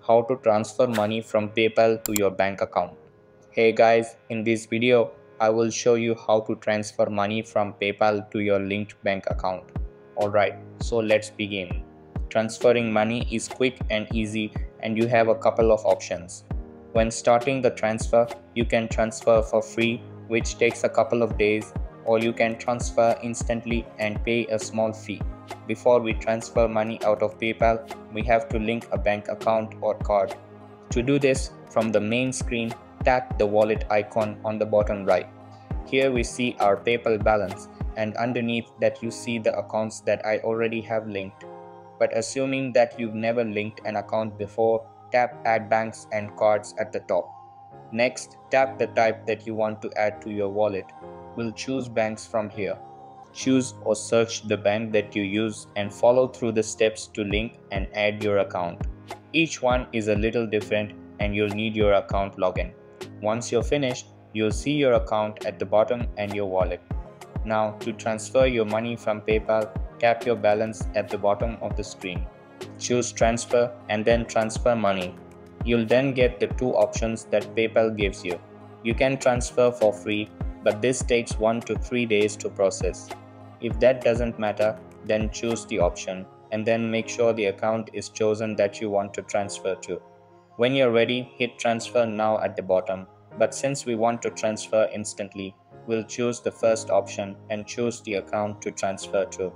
how to transfer money from PayPal to your bank account. Hey guys, in this video, I will show you how to transfer money from PayPal to your linked bank account. Alright, so let's begin. Transferring money is quick and easy, and you have a couple of options. When starting the transfer, you can transfer for free, which takes a couple of days, or you can transfer instantly and pay a small fee. Before we transfer money out of PayPal, we have to link a bank account or card. To do this, from the main screen, tap the wallet icon on the bottom right. Here we see our PayPal balance, and underneath that you see the accounts that I already have linked. But assuming that you've never linked an account before, tap Add Banks and Cards at the top. Next, tap the type that you want to add to your wallet. We'll choose banks from here. Choose or search the bank that you use and follow through the steps to link and add your account. Each one is a little different and you'll need your account login. Once you're finished, you'll see your account at the bottom and your wallet. Now, to transfer your money from PayPal, tap your balance at the bottom of the screen. Choose Transfer and then Transfer Money. You'll then get the two options that PayPal gives you. You can transfer for free, but this takes 1 to 3 days to process. If that doesn't matter, then choose the option and then make sure the account is chosen that you want to transfer to. When you're ready, hit Transfer Now at the bottom, but since we want to transfer instantly, we'll choose the first option and choose the account to transfer to.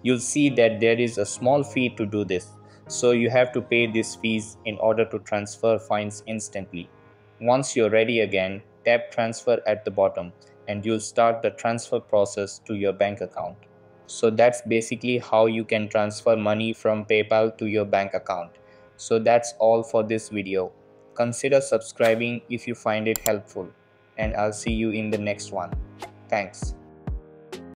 You'll see that there is a small fee to do this, so you have to pay these fees in order to transfer funds instantly. Once you're ready again, tap Transfer at the bottom and you'll start the transfer process to your bank account. So that's basically how you can transfer money from PayPal to your bank account. So that's all for this video. Consider subscribing if you find it helpful, and I'll see you in the next one. Thanks.